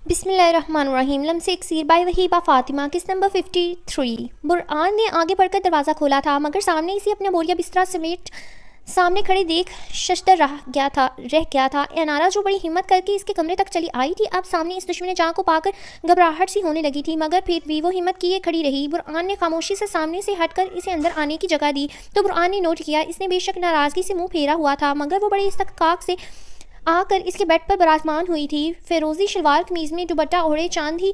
बिस्मिल्लाहिर्रहमानिर्रहीम। लम्से इक्सीर बाय वहीबा फ़ातिमा। किस नंबर 53। बुरआन ने आगे बढ़कर दरवाज़ा खोला था, मगर सामने इसी अपने बोरिया बिस्तरा समेत सामने खड़े देख शशदर रह गया था। एनारा जो बड़ी हिम्मत करके इसके कमरे तक चली आई थी, अब सामने इस दुश्मन जहाँ को पाकर घबराहट सी होने लगी थी, मगर फिर भी वो हिम्मत किए खड़ी रही। बुरआन ने खामोशी से सामने से हटकर इसे अंदर आने की जगह दी, तो बुरआन ने नोट किया इसने बेशक नाराज़गी से मुंह फेरा हुआ था, मगर वो बड़े इस्तकाक से आकर इसके बेड पर बराजमान हुई थी। फिरोजी शलवार कमीज में दुपट्टा ओढ़े चांदनी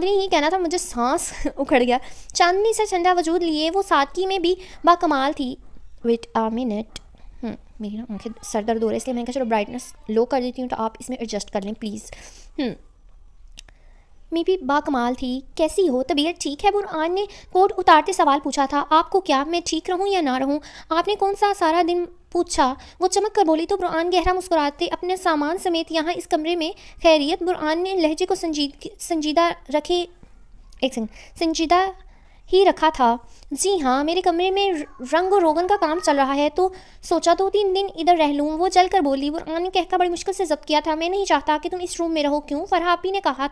ही कहना था, मुझे सांस उखड़ गया। चांदनी से ठंडा वजूद लिए वो सादगी में भी बाकमाल थी। वेट अ मिनट, मेरी ना आंखें सर दर्द हो रहा है, इसलिए मैंने कहा चलो ब्राइटनेस लो कर देती हूँ, तो आप इसमें एडजस्ट कर लें प्लीज़। मैं भी बाकमाल थी। कैसी हो, तबीयत ठीक है? बुरआन ने कोट उतारते सवाल पूछा था। आपको क्या, मैं ठीक रहूं या ना रहूं? आपने कौन सा सारा दिन पूछा? वो चमक कर बोली तो बुरआन गहरा मुस्कुराते अपने सामान समेत यहाँ इस कमरे में खैरियत? बुरआन ने लहजे को संजीदा ही रखा था। जी हाँ, मेरे कमरे में रंग और रोगन का काम चल रहा है, तो सोचा 2-3 दिन इधर रह लूँ। वो जल कर बोली। बुरआन ने कहकर बड़ी मुश्किल से जब्त किया था, मैं नहीं चाहता कि तुम इस रूम में रहो। क्यों? फरहा आपी ने कहा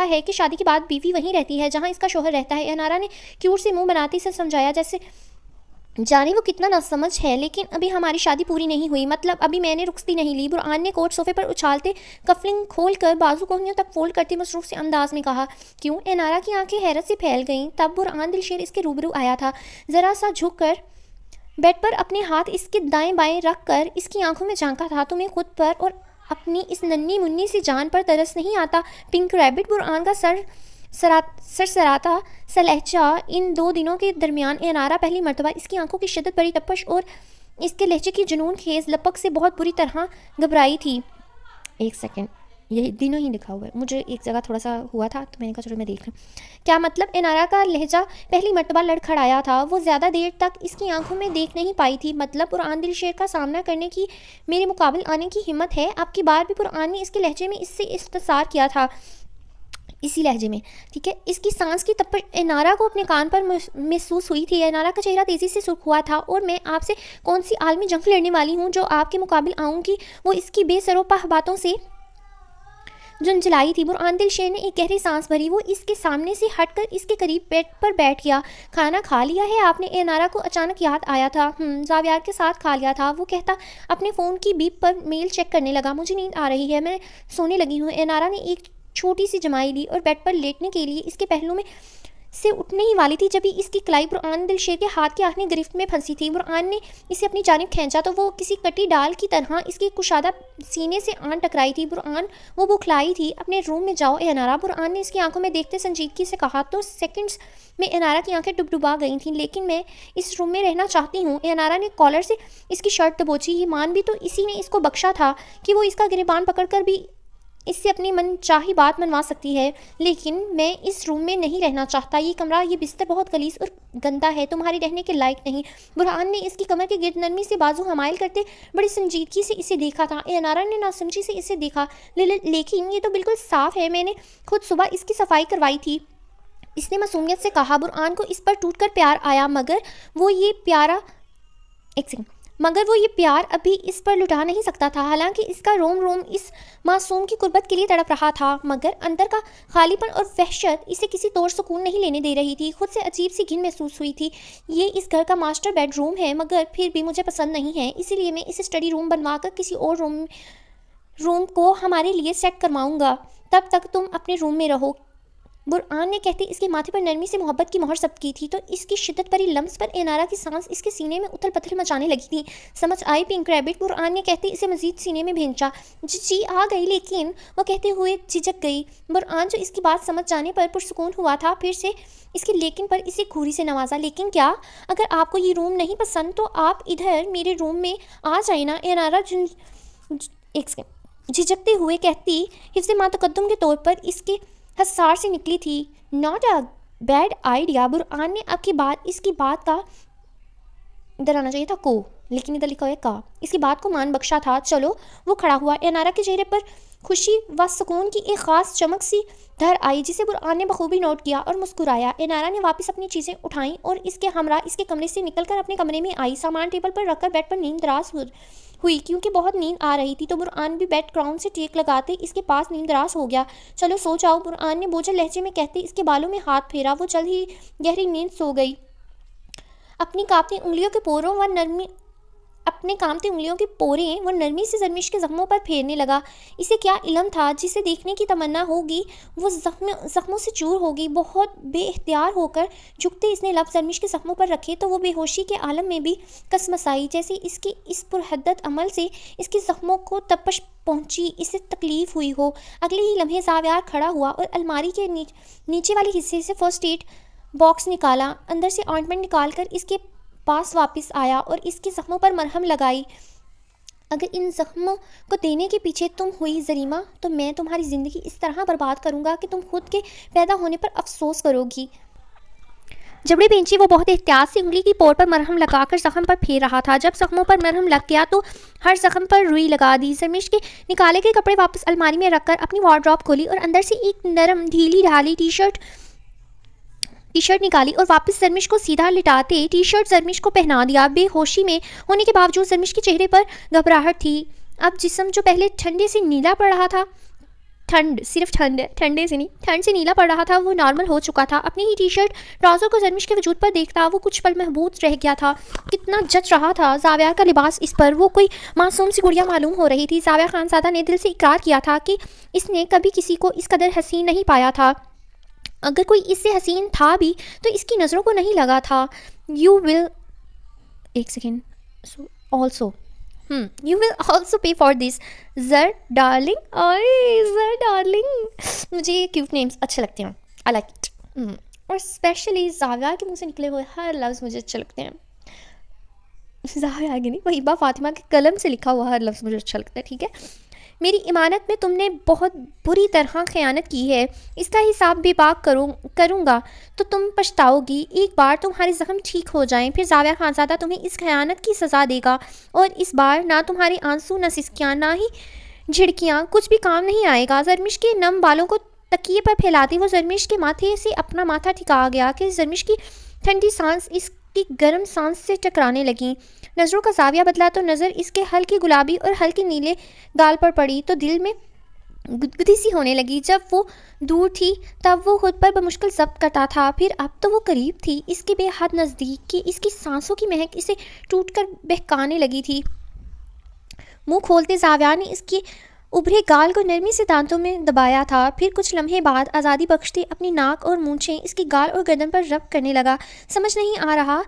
है कि शादी के बाद बीवी वहीं रहती है जहाँ इसका शोहर रहता है। अनारा ने क्यूट से मुंह बनाती से समझाया, जैसे जाने वो कितना नासमझ है। लेकिन अभी हमारी शादी पूरी नहीं हुई, मतलब अभी मैंने रुखसती नहीं ली। बुरआन ने कोट सोफे पर उछालते कफलिंग खोल कर बाजू कोहनियों तक फोल्ड करते मसरूफ से अंदाज में कहा। क्यों? एनारा की आंखें हैरत से फैल गईं। तब बुरआन दिलशेर इसके रूबरू आया था। ज़रा सा झुक कर बेड पर अपने हाथ इसके दाएं बाएं रख कर इसकी आंखों में झांका था। तुम्हें खुद पर और अपनी इस नन्ही मुन्नी सी जान पर तरस नहीं आता? Pink rabbit. बुरआन का सरसराता सा लहजा इन दो दिनों के दरमियान एनारा पहली मर्तबा इसकी आंखों की शिद्दत बड़ी तपश और इसके लहजे की जुनून खेज लपक से बहुत बुरी तरह घबराई थी। एक सेकंड, यही दिनों ही लिखा हुआ है, मुझे एक जगह थोड़ा सा हुआ था तो मैंने कहा चलो मैं देख लूँ क्या मतलब। एनारा का लहजा पहली मर्तबा लड़खड़ाया था। वो ज़्यादा देर तक इसकी आंखों में देख नहीं पाई थी। मतलब बुरआन दिलशेर का सामना करने की, मेरे मुकाबले आने की हिम्मत है? अब की बार भी बुरआन ने इसके लहजे में इससे इस्तसार किया था, इसी लहजे में, ठीक है। इसकी सांस की तपश एनारा को अपने कान पर महसूस हुई थी। एनारा का चेहरा तेज़ी से सुर्ख हुआ था। और मैं आपसे कौन सी आलमी जंग लड़ने वाली हूँ जो आपके मुकाबले आऊँगी? वो इसकी बेसरोपा बातों से झुंझलाई थी। बुरआन दिलशेर ने एक गहरी सांस भरी। वो इसके सामने से हटकर इसके करीब बेड पर बैठ गया। खाना खा लिया है आपने? एनारा को अचानक याद आया था। जावियार के साथ खा लिया था। वो कहता अपने फ़ोन की बीप पर मेल चेक करने लगा। मुझे नींद आ रही है, मैं सोने लगी हूँ। एनारा ने एक छोटी सी जमाई ली और बेड पर लेटने के लिए इसके पहलू में से उठने ही वाली थी, जब इसकी कलाई बुरआन दिलशेर के हाथ की आखिरी गिरफ्त में फंसी थी। बुरआन ने इसे अपनी जानिब खींचा तो वो किसी कटी डाल की तरह इसकी कुशादा सीने से आन टकराई थी। बुरआन, वो बुखलाई थी। अपने रूम में जाओ एनारा, बुरआन ने इसकी आंखों में देखते संजीदगी से कहा। तो सेकंड्स में एनारा की आंखें डुबडुबा गई थीं। लेकिन मैं इस रूम में रहना चाहती हूँ। एनारा ने कॉलर से इसकी शर्ट दबोची। ये मान भी तो इसी ने इसको बख्शा था कि वो इसका गिरबान पकड़कर भी इससे अपनी मन चाही बात मनवा सकती है। लेकिन मैं इस रूम में नहीं रहना चाहता। ये कमरा, ये बिस्तर बहुत गलीज और गंदा है, तुम्हारे रहने के लायक नहीं। बुरहान ने इसकी कमर के गिर्द नरमी से बाजू हमायल करते बड़ी संजीदगी से इसे देखा था। एनारा ने नासमझी से इसे देखा। लेकिन ये तो बिल्कुल साफ है, मैंने खुद सुबह इसकी सफाई करवाई थी, इसने मासूमियत से कहा। बुरहान को इस पर टूटकर प्यार आया, मगर वो ये प्यार अभी इस पर लुटा नहीं सकता था। हालांकि इसका रोम रोम इस मासूम की कुर्बत के लिए तड़प रहा था, मगर अंदर का खालीपन और वहशत इसे किसी तौर सुकून नहीं लेने दे रही थी। खुद से अजीब सी घिन महसूस हुई थी। ये इस घर का मास्टर बेडरूम है, मगर फिर भी मुझे पसंद नहीं है। इसीलिए मैं इसे स्टडी रूम बनवाकर किसी और रूम को हमारे लिए सेट करवाऊँगा। तब तक तुम अपने रूम में रहो। बुरआन ने कहते इसके माथे पर नरमी से मोहब्बत की मोहर सब की थी, तो इसकी शिद्दत भरी लम्स पर एनारा की सांस इसके सीने में उथल पथल मचाने लगी थी। समझ आई पिंक रैबिट? बुरआन ने कहते इसे मजीद सीने में भेजा। जी आ गई, लेकिन वो कहते हुए झिझक गई। बुरआन, जो इसकी बात समझ जाने पर पुरसुकून हुआ था, फिर से इसके लेकिन पर इसे घूरी से नवाजा। लेकिन क्या? अगर आपको ये रूम नहीं पसंद तो आप इधर मेरे रूम में आ जाए ना। एनारा झिझकते हुए कहती, हिफ्ज़ मा तकद्दुम के तौर पर इसके हसार से निकली थी। Not a bad idea. बुरआन ने अब की बात, इसकी बात का इधर आना चाहिए था को, लेकिन इधर लिखा हुआ है का, इसकी बात को मान बख्शा था। चलो। वो खड़ा हुआ। एनारा के चेहरे पर खुशी व सुकून की एक ख़ास चमक सी धर आई, जिसे बुरआन ने बखूबी नोट किया और मुस्कुराया। एनारा ने वापस अपनी चीज़ें उठाईं और इसके हमरा इसके कमरे से निकलकर अपने कमरे में आई। सामान टेबल पर रखकर बेड पर नींद दराज हुई क्योंकि बहुत नींद आ रही थी। तो बुरहान भी बेड ग्राउंड से टेक लगाते इसके पास नींदराज हो गया। चलो सो जाओ, बुरहान ने बोझल लहजे में कहते इसके बालों में हाथ फेरा। वो जल्द ही गहरी नींद सो गई। अपनी कांपती उंगलियों के पोरों व नरमी अपने कामती उंगलियों के पोरे वो नरमी से जरमिश के जख्मों पर फेरने लगा। इसे क्या इल्म था, जिसे देखने की तमन्ना होगी वो जख्मों से चूर होगी। बहुत बेइख्तियार होकर झुकते इसने लफ्ज़ जरमिश के जख्मों पर रखे तो वो बेहोशी के आलम में भी कसमसाई। जैसे इसके इस पुरहद्दत अमल से इसके जख्मों को तपश पहुंची, इसे तकलीफ़ हुई हो। अगले ही लम्हे ज़ावियार खड़ा हुआ और अलमारी के नीचे वाले हिस्से से फर्स्ट एड बॉक्स निकाला। अंदर से ऑइंटमेंट निकाल कर इसके पास वापस आया और इसके ज़ख्मों पर मरहम लगाई। अगर इन ज़ख्मों को देने के पीछे तुम हुई जरीमा तो मैं तुम्हारी ज़िंदगी इस तरह बर्बाद करूँगा कि तुम खुद के पैदा होने पर अफसोस करोगी। जबड़ी बेंची वो बहुत एहतियात से उंगली की पोर पर मरहम लगाकर ज़ख्म पर फेर रहा था। जब ज़ख्मों पर मरहम लग गया तो हर ज़ख्म पर रुई लगा दी। जरमिश के निकाले के कपड़े वापस अलमारी में रखकर अपनी वार्डरोब खोली और अंदर से एक नरम ढीली ढाली टी शर्ट निकाली और वापस जरमिश को सीधा लिटाते टी शर्ट जरमिश को पहना दिया। बेहोशी में होने के बावजूद जरमिश के चेहरे पर घबराहट थी। अब जिस्म जो पहले ठंडे से नीला पड़ रहा था, ठंड से नीला पड़ रहा था, वो नॉर्मल हो चुका था। अपनी ही टी शर्ट ट्राउज़र को जरमिश के वजूद पर देखता वो कुछ पल महबूस रह गया था। कितना जच रहा था ज़ाविया का लिबास इस पर। वो कोई मासूम सी गुड़िया मालूम हो रही थी। ज़ाविया खानज़ादा ने दिल से इकरार किया था कि इसने कभी किसी को इस कदर हसीन नहीं पाया था। अगर कोई इससे हसीन था भी तो इसकी नज़रों को नहीं लगा था। You will also pay for this ज़र डार्लिंग। मुझे ये क्यूट नेम्स अच्छे लगते हैं, आई लाइक इट। और स्पेशली ज़ाविया के मुंह से निकले हुए हर लफ्ज़ मुझे अच्छे लगते हैं। ज़ाविया के नहीं, वहीबा फातिमा के कलम से लिखा हुआ हर लफ्ज़ मुझे अच्छा लगता है। ठीक है, मेरी इमानत में तुमने बहुत बुरी तरह ख़यानत की है। इसका हिसाब बेबाक करूँगा तो तुम पछताओगी। एक बार तुम्हारे ज़ख्म ठीक हो जाएं फिर ज़ाविया खानज़ादा तुम्हें इस ख़यानत की सज़ा देगा। और इस बार ना तुम्हारे आंसू, ना सिसकियाँ, ना ही झिड़कियाँ, कुछ भी काम नहीं आएगा। जरमिश के नम बालों को तकिए पर फैलाती वो जरमिश के माथे से अपना माथा ठिका गया कि जरमिश की ठंडी सांस इसकी गर्म सांस से टकराने लगी। नज़रों का ज़ाविया बदला तो नज़र इसके हल्की गुलाबी और हल्की नीले गाल पर पड़ी तो दिल में गुदगुदी सी होने लगी। जब वो दूर थी तब वो खुद पर बमुश्किल जब्त करता था, फिर अब तो वो करीब थी, इसके बेहद नज़दीक कि इसकी सांसों की महक इसे टूटकर बहकाने लगी थी। मुंह खोलते ज़ाविया ने इसकी उभरे गाल को नरमी से दांतों में दबाया था। फिर कुछ लम्हे बाद आज़ादी बख्शते अपनी नाक और मूंछें इसकी गाल और गर्दन पर रब करने लगा। समझ नहीं आ रहा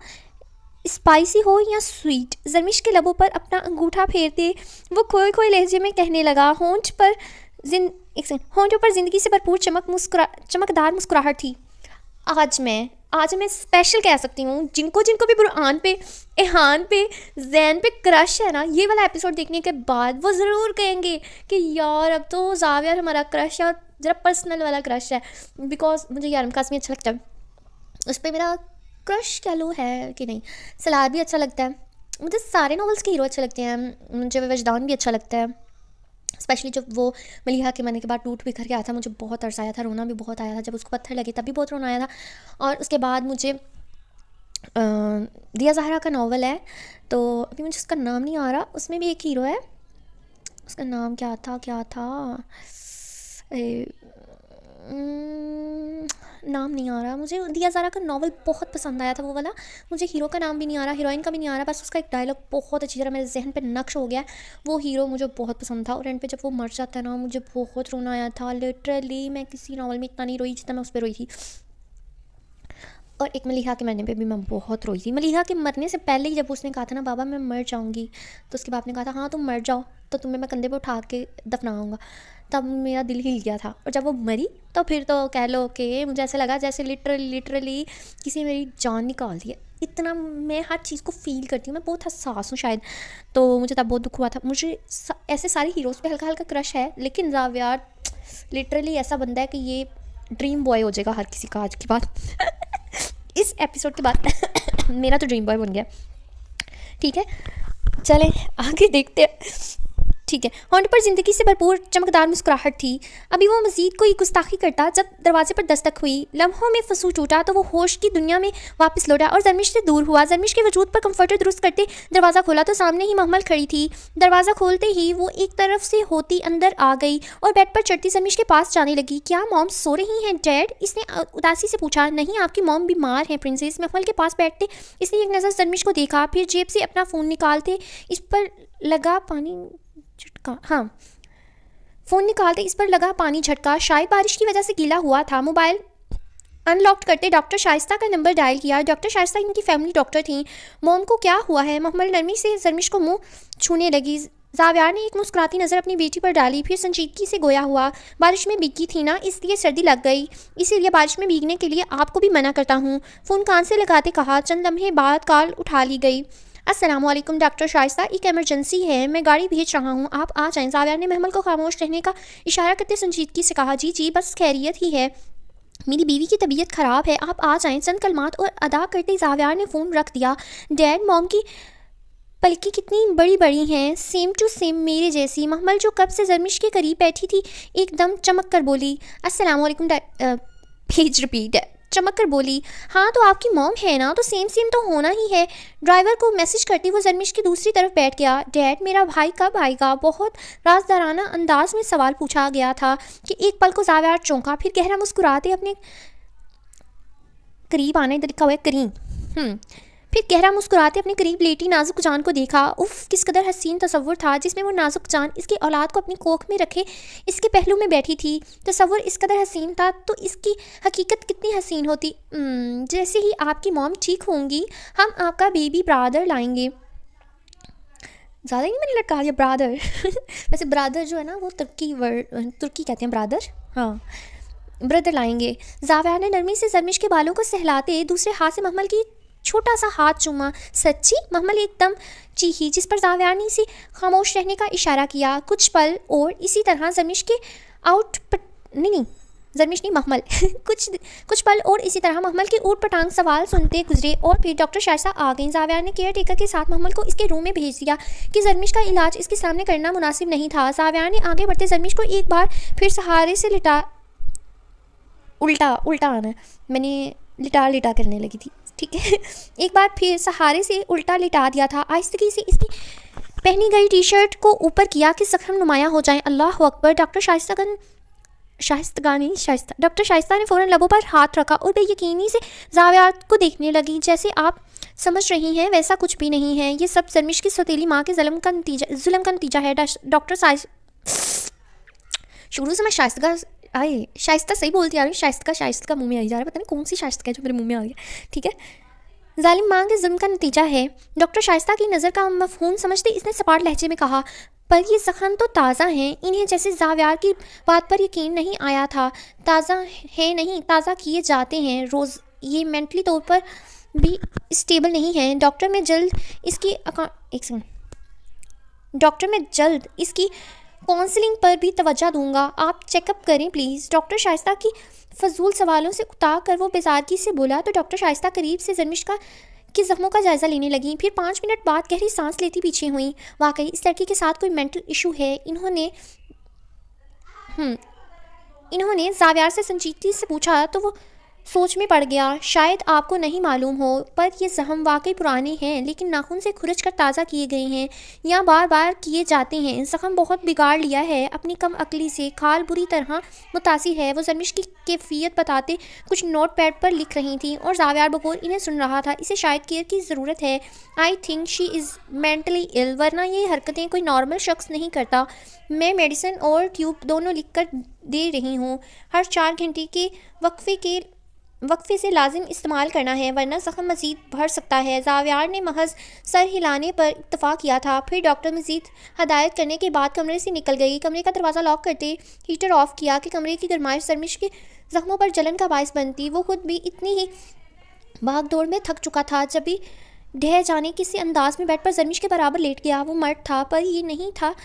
स्पाइसी हो या स्वीट। जरमिश के लबों पर अपना अंगूठा फेरते वो खोए खोए लहजे में कहने लगा। होंठों पर जिंदगी से भरपूर चमकदार मुस्कुराहट थी। आज मैं स्पेशल कह सकती हूँ। जिनको भी बुरहान पे, एहान पे, जैन पे क्रश है ना, ये वाला एपिसोड देखने के बाद वो ज़रूर कहेंगे कि यार अब तो ज़ाविया हमारा क्रश है और ज़रा पर्सनल वाला क्रश है। बिकॉज मुझे यारम काज़मी अच्छा लगता है, उस पर मेरा क्रश कह लो है कि नहीं। सलार भी अच्छा लगता है, मुझे सारे नॉवेल्स के हीरो अच्छे लगते हैं। मुझे वजदान भी अच्छा लगता है, स्पेशली जब वो मलिहा के मरने के बाद टूट बिखर के आया था, मुझे बहुत तरस आया था, रोना भी बहुत आया था। जब उसको पत्थर लगे तब भी बहुत रोना आया था। और उसके बाद मुझे दिया ज़हरा का नावल है, तो अभी मुझे उसका नाम नहीं आ रहा, उसमें भी एक हीरो है, उसका नाम क्या था नाम नहीं आ रहा मुझे। दिया ज़हरा का नावल बहुत पसंद आया था वो वाला। मुझे हीरो का नाम भी नहीं आ रहा, हीरोइन का भी नहीं आ रहा, बस उसका एक डायलॉग बहुत अच्छी तरह मेरे जहन पे नक्श हो गया। वो हीरो मुझे बहुत पसंद था और एंड पे जब वो मर जाता है ना, मुझे बहुत रोना आया था। लिटरली मैं किसी नावल में इतना नहीं रोई जितना मैं उस पर रोई थी। और एक मलिहा के मरने पे भी मैं बहुत रोई थी। मलिहा के मरने से पहले ही जब उसने कहा था ना बाबा मैं मर जाऊँगी, तो उसके बाप ने कहा था हाँ तुम मर जाओ तो तुम्हें मैं कंधे पे उठा के दफनाऊँगा, तब मेरा दिल हिल गया था। और जब वो मरी तो फिर तो कह लो कि मुझे ऐसे लगा जैसे लिटरली किसी ने मेरी जान निकाल दी है। इतना मैं हर चीज़ को फील करती हूँ, मैं बहुत हसास हूँ शायद, तो मुझे तब बहुत दुख हुआ था। मुझे ऐसे सारे हीरोज़ पे हल्का हल्का क्रश है, लेकिन ज़ाविया लिटरली ऐसा बंदा है कि ये ड्रीम बॉय हो जाएगा हर किसी का आज के बाद। इस एपिसोड के बाद मेरा तो ड्रीम बॉय बन गया। ठीक है, चलें आगे देखते हैं। ठीक है। होंठ पर ज़िंदगी से भरपूर चमकदार मुस्कुराहट थी। अभी वो मज़ीद कोई गुस्ताखी करता जब दरवाजे पर दस्तक हुई। लम्हों में फंसू टूटा तो वो होश की दुनिया में वापस लौटा और जरमिश से दूर हुआ। जरमिश के वजूद पर कंफर्टर दुरुस्त करते दरवाज़ा खोला तो सामने ही महमल खड़ी थी। दरवाज़ा खोलते ही वो एक तरफ से होती अंदर आ गई और बेड पर चढ़ती जरमिश के पास जाने लगी। क्या मॉम सो रही हैं डैड? इसने उदासी से पूछा। नहीं, आपकी मॉम बीमार है प्रिंसेस। महमल के पास बैठते इसने एक नज़र जरमिश को देखा, फिर जेब से अपना फ़ोन निकालते इस पर लगा पानी झटका। हाँ, फ़ोन निकालते इस पर लगा पानी झटका। शायद बारिश की वजह से गीला हुआ था। मोबाइल अनलॉक करते डॉक्टर शाइस्ता का नंबर डायल किया। डॉक्टर शाइस्ता इनकी फैमिली डॉक्टर थी। मॉम को क्या हुआ है? महमल नरमी से जरमिश को मुंह छूने लगी। जावियार ने एक मुस्कुराती नज़र अपनी बेटी पर डाली, फिर संजीदगी से गोया हुआ। बारिश में भीगी थी ना, इसलिए सर्दी लग गई, इसीलिए बारिश में भीगने के लिए आपको भी मना करता हूँ। फ़ोन कान से लगाते कहा। चंद लम्हे बाद कॉल उठा ली गई। अस्सलामुअलैकुम डॉक्टर शाइस्ता, एक इमरजेंसी है, मैं गाड़ी भेज रहा हूँ, आप आ जाएं। जावियार ने महमल को खामोश रहने का इशारा करते संजीदगी से कहा। जी जी, बस खैरियत ही है, मेरी बीवी की तबीयत ख़राब है, आप आ जाएं। चंद कलमात और अदा करते जावियार ने फ़ोन रख दिया। डैड, मॉम की पलकें कितनी बड़ी बड़ी हैं, सेम टू सेम मेरे जैसी। महमल जो कब से जरमिश के करीब बैठी थी एकदम चमक कर बोली। अस्सलामुअलैकुम पेज रिपीट चमक कर बोली। हाँ तो आपकी मॉम है ना, तो सेम सेम तो होना ही है। ड्राइवर को मैसेज करती वो जरमिश की दूसरी तरफ बैठ गया। डैड, मेरा भाई कब आएगा? बहुत राजदाराना अंदाज में सवाल पूछा गया था कि एक पल को जावियार चौंका, फिर गहरा मुस्कुराते अपने करीब आने लिखा हुआ है करीब फिर गहरा मुस्कुराते अपने करीब लेटी नाजुक जान को देखा। उफ, किस कदर हसीन तसव्वुर था जिसमें वो नाजुक जान इसकी औलाद को अपनी कोख में रखे इसके पहलू में बैठी थी। तसव्वुर इस कदर हसीन था तो इसकी हकीकत कितनी हसीन होती। जैसे ही आपकी मॉम ठीक होंगी हम आपका बेबी ब्रादर लाएंगे। ज़्यादा नहीं मैंने लटका दिया ब्रादर वैसे ब्रादर जो है ना वो तुर्की कहते हैं ब्रादर। हाँ, ब्रदर लाएंगे। जावियार ने नरमी से जरमिश के बालों को सहलाते दूसरे हाथ से महमल की छोटा सा हाथ चूमा। सच्ची? महमल एकदम चीखी, जिस पर जावियार ने इसे खामोश रहने का इशारा किया। कुछ पल और इसी तरह जरमिश के जरमिश नहीं महमल कुछ पल और इसी तरह महमल के ऊट पटांग सवाल सुनते गुजरे और फिर डॉक्टर शाइस्ता आ गई। जावियार ने केयर टेकर के साथ महमल को इसके रूम में भेज दिया कि जरमिश का इलाज इसके सामने करना मुनासिब नहीं था। जावियार ने आगे बढ़ते जरमिश को एक बार फिर सहारे से उल्टा आना, मैंने लिटा करने लगी थी, ठीक है। एक बार फिर सहारे से उल्टा लिटा दिया था। आहिस्तगी से इसकी पहनी गई टी शर्ट को ऊपर किया कि जख्म नुमाया हो जाए। अल्लाह अकबर। डॉक्टर शाइस्ता ने फ़ौरन लबों पर हाथ रखा और बेयकीनी से जावियार को देखने लगी। जैसे आप समझ रही हैं वैसा कुछ भी नहीं है, ये सब जरमिश की सौतेली माँ के जुल्म का नतीजा है। डॉक्टर शुरू से मैं शाइस्ता सही बोलती आ रही, शाइस्ता मुंह में आई जा रहा है, पता नहीं कौन सी शाइस्ता है जो मेरे मुंह में आ गया, ठीक है। जालिम माँ के जुल्म का नतीजा है, डॉक्टर शाइस्ता की नज़र का मफहूम समझते इसने सपाट लहजे में कहा। पर ये जख्म तो ताज़ा हैं, इन्हें जैसे जावियार की बात पर यकीन नहीं आया था। ताज़ा है नहीं, ताज़ा किए जाते हैं रोज़। ये मेंटली तौर पर भी स्टेबल नहीं है। डॉक्टर मैं जल्द इसकी काउंसलिंग पर भी तवज्जो दूंगा, आप चेकअप करें प्लीज़। डॉक्टर शाइस्ता की फजूल सवालों से उतार कर वो बेजारगी से बोला तो डॉक्टर शाइस्ता करीब से जरमिश के ज़ख्मों का जायज़ा लेने लगी। फिर 5 मिनट बाद गहरी सांस लेती पीछे हुई। वाकई इस लड़की के साथ कोई मेंटल इशू है। इन्होंने जावियार से संजीदगी से पूछा तो वो सोच में पड़ गया। शायद आपको नहीं मालूम हो पर ये जख्म वाकई पुराने हैं, लेकिन नाखून से खुरच कर ताज़ा किए गए हैं या बार बार किए जाते हैं। जख्म बहुत बिगाड़ लिया है अपनी कम अकली से। खाल बुरी तरह मुतासिर है। वो जरमिश की कैफियत बताते कुछ नोट पैड पर लिख रही थी और जावियार बगौर इन्हें सुन रहा था। इसे शायद केयर की ज़रूरत है। I think she is mentally ill, वरना ये हरकतें कोई नॉर्मल शख्स नहीं करता। मैं मेडिसिन और ट्यूब दोनों लिख कर दे रही हूँ। हर 4 घंटे के वक्फे से लाजिम इस्तेमाल करना है, वरना ज़ख्म मज़ीद बढ़ सकता है। जावियार ने महज सर हिलाने पर इत्तफाक किया था। फिर डॉक्टर मज़ीद हदायत करने के बाद कमरे से निकल गई। कमरे का दरवाज़ा लॉक करते हीटर ऑफ किया कि कमरे की गर्माइश जरमिश के ज़ख्मों पर जलन का बायस बनती। वो खुद भी इतनी ही भाग दौड़ में थक चुका था। जब भी ढह जाने किसी अंदाज में बेड पर जरमिश के बराबर लेट गया। वो मर्द था पर ये नहीं था